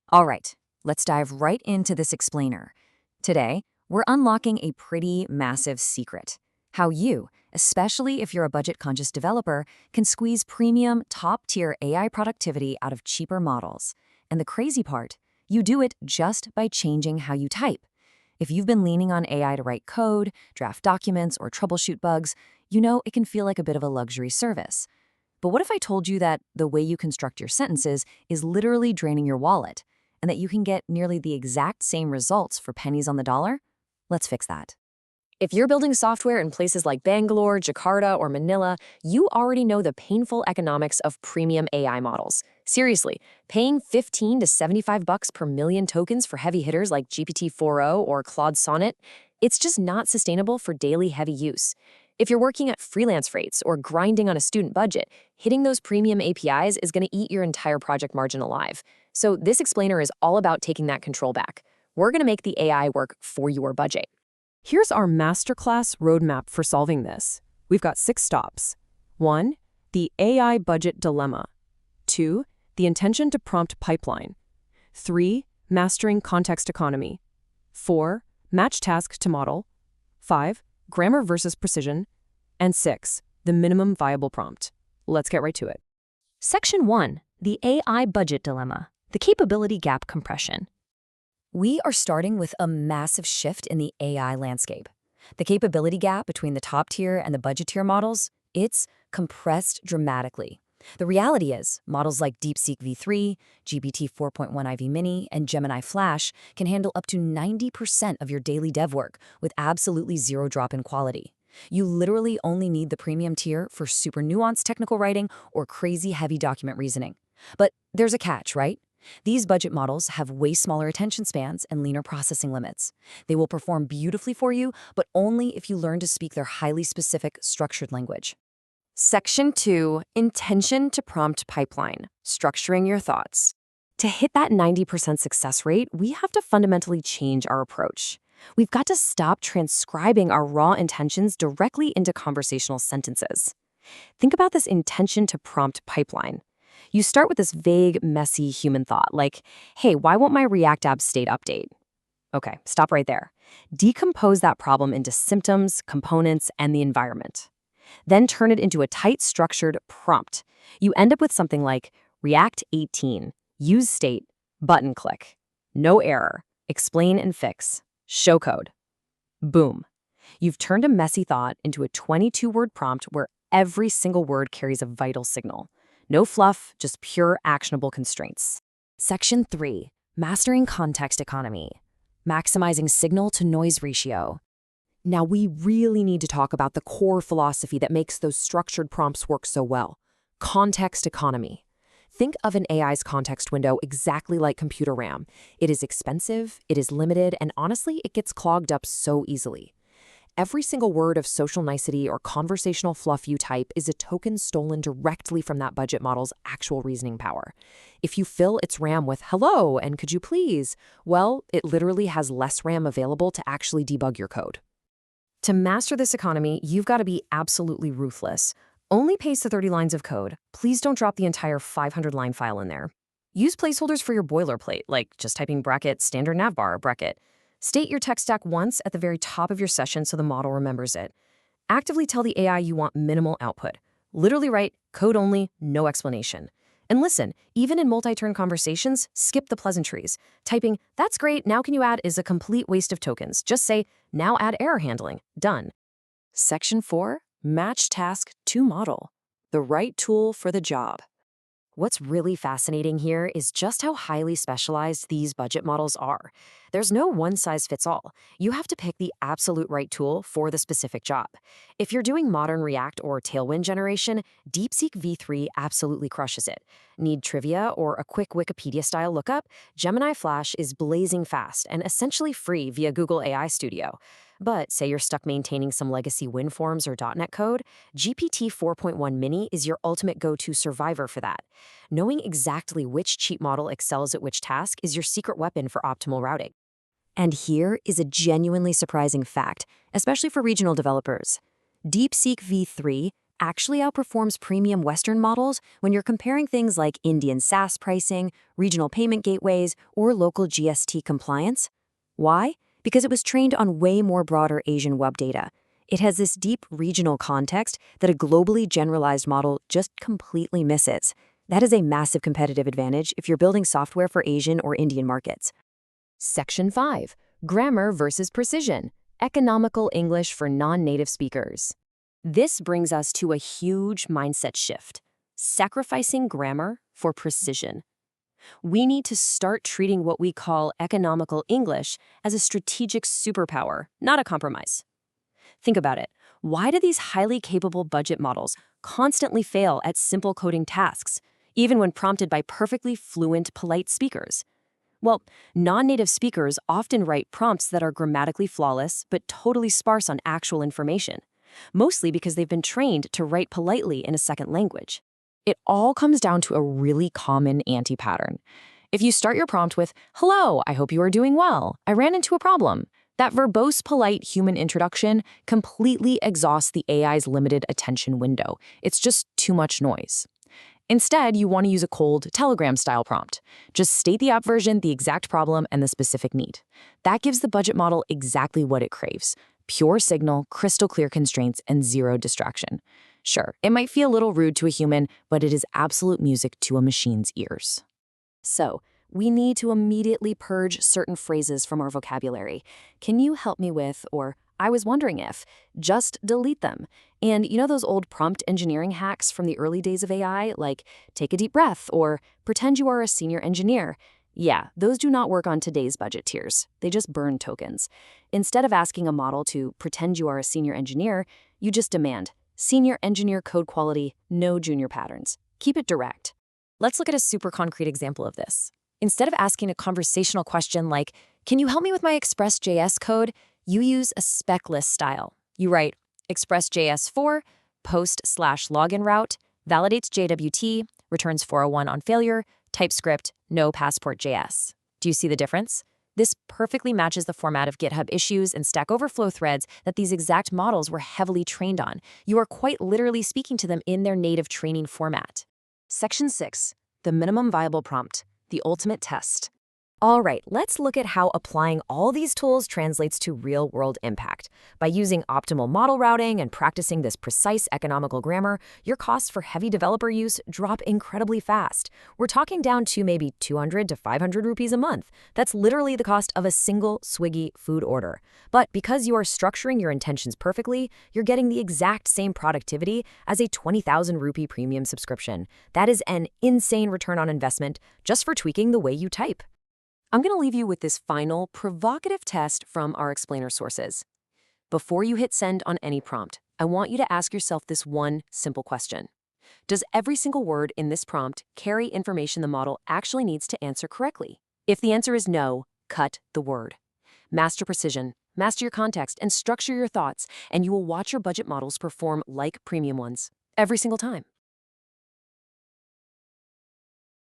All right, let's dive right into this explainer. Today, we're unlocking a pretty massive secret. How you, especially if you're a budget-conscious developer, can squeeze premium, top-tier AI productivity out of cheaper models. And the crazy part, you do it just by changing how you type. If you've been leaning on AI to write code, draft documents, or troubleshoot bugs, you know it can feel like a bit of a luxury service. But what if I told you that the way you construct your sentences is literally draining your wallet, and that you can get nearly the exact same results for pennies on the dollar? Let's fix that. If you're building software in places like Bangalore, Jakarta, or Manila, you already know the painful economics of premium AI models. Seriously, paying 15 to 75 bucks per million tokens for heavy hitters like GPT-4o or Claude Sonnet, it's just not sustainable for daily heavy use. If you're working at freelance rates or grinding on a student budget, hitting those premium APIs is going to eat your entire project margin alive. So this explainer is all about taking that control back. We're going to make the AI work for your budget. Here's our masterclass roadmap for solving this. We've got 6 stops. 1. The AI budget dilemma. 2. The intention to prompt pipeline. 3. Mastering context economy. 4. Match task to model. 5. Grammar versus precision. And 6. The minimum viable prompt. Let's get right to it. Section 1. The AI budget dilemma. The capability gap compression. We are starting with a massive shift in the AI landscape. The capability gap between the top tier and the budget tier models, it's compressed dramatically. The reality is, models like DeepSeek V3, GPT 4.1 IV Mini, and Gemini Flash can handle up to 90% of your daily dev work with absolutely zero drop in quality. You literally only need the premium tier for super nuanced technical writing or crazy heavy document reasoning. But there's a catch, right? These budget models have way smaller attention spans and leaner processing limits. They will perform beautifully for you, but only if you learn to speak their highly specific, structured language. Section 2. Intention to prompt pipeline. Structuring your thoughts. To hit that 90% success rate, we have to fundamentally change our approach. We've got to stop transcribing our raw intentions directly into conversational sentences. Think about this intention to prompt pipeline. You start with this vague, messy human thought, like, hey, why won't my React app state update? Okay, stop right there. Decompose that problem into symptoms, components, and the environment. Then turn it into a tight, structured prompt. You end up with something like React 18, use state, button click, no error, explain and fix, show code. Boom. You've turned a messy thought into a 22-word prompt where every single word carries a vital signal. No fluff, just pure actionable constraints. Section 3. Mastering context economy. Maximizing signal-to-noise ratio. Now, we really need to talk about the core philosophy that makes those structured prompts work so well. Context economy. Think of an AI's context window exactly like computer RAM. It is expensive, it is limited, and honestly, it gets clogged up so easily. Every single word of social nicety or conversational fluff you type is a token stolen directly from that budget model's actual reasoning power. If you fill its RAM with hello and could you please, well, it literally has less RAM available to actually debug your code. To master this economy, you've got to be absolutely ruthless. Only paste the 30 lines of code. Please don't drop the entire 500-line file in there. Use placeholders for your boilerplate, like just typing bracket standard navbar bracket. State your tech stack once at the very top of your session so the model remembers it. Actively tell the AI you want minimal output. Literally write code only, no explanation. And listen, even in multi-turn conversations, skip the pleasantries. Typing, that's great, now can you add is a complete waste of tokens. Just say, now add error handling. Done. Section 4. Match task to model. The right tool for the job. What's really fascinating here is just how highly specialized these budget models are. There's no one-size-fits-all. You have to pick the absolute right tool for the specific job. If you're doing modern React or Tailwind generation, DeepSeek V3 absolutely crushes it. Need trivia or a quick Wikipedia-style lookup? Gemini Flash is blazing fast and essentially free via Google AI Studio. But say you're stuck maintaining some legacy WinForms or .NET code, GPT 4.1 Mini is your ultimate go-to survivor for that. Knowing exactly which cheat model excels at which task is your secret weapon for optimal routing. And here is a genuinely surprising fact, especially for regional developers. DeepSeek V3 actually outperforms premium Western models when you're comparing things like Indian SaaS pricing, regional payment gateways, or local GST compliance. Why? Because it was trained on way more broader Asian web data. It has this deep regional context that a globally generalized model just completely misses. That is a massive competitive advantage if you're building software for Asian or Indian markets. Section 5. Grammar versus precision. Economical English for non-native speakers. This brings us to a huge mindset shift, sacrificing grammar for precision. We need to start treating what we call economical English as a strategic superpower, not a compromise. Think about it. Why do these highly capable budget models constantly fail at simple coding tasks, even when prompted by perfectly fluent, polite speakers? Well, non-native speakers often write prompts that are grammatically flawless but totally sparse on actual information, mostly because they've been trained to write politely in a second language. It all comes down to a really common anti-pattern. If you start your prompt with, "Hello, I hope you are doing well. I ran into a problem," that verbose, polite human introduction completely exhausts the AI's limited attention window. It's just too much noise. Instead, you want to use a cold Telegram-style prompt. Just state the app version, the exact problem, and the specific need. That gives the budget model exactly what it craves: pure signal, crystal clear constraints, and zero distraction. Sure, it might feel a little rude to a human, but it is absolute music to a machine's ears. So, we need to immediately purge certain phrases from our vocabulary. Can you help me with, or I was wondering if, just delete them? And you know those old prompt engineering hacks from the early days of AI, like take a deep breath or pretend you are a senior engineer? Yeah, those do not work on today's budget tiers. They just burn tokens. Instead of asking a model to pretend you are a senior engineer, you just demand senior engineer code quality, no junior patterns. Keep it direct. Let's look at a super concrete example of this. Instead of asking a conversational question like, "Can you help me with my Express.js code?" you use a spec list style. You write Express.js4, post/login route, validates JWT, returns 401 on failure, TypeScript, no passport.js. Do you see the difference? This perfectly matches the format of GitHub issues and Stack Overflow threads that these exact models were heavily trained on. You are quite literally speaking to them in their native training format. Section 6. The minimum viable prompt. The ultimate test. All right, let's look at how applying all these tools translates to real-world impact. By using optimal model routing and practicing this precise economical grammar, your costs for heavy developer use drop incredibly fast. We're talking down to maybe 200 to 500 rupees a month. That's literally the cost of a single Swiggy food order. But because you are structuring your intentions perfectly, you're getting the exact same productivity as a 20,000 rupee premium subscription. That is an insane return on investment just for tweaking the way you type. I'm going to leave you with this final, provocative test from our explainer sources. Before you hit send on any prompt, I want you to ask yourself this one simple question. Does every single word in this prompt carry information the model actually needs to answer correctly? If the answer is no, cut the word. Master precision, master your context, and structure your thoughts, and you will watch your budget models perform like premium ones every single time.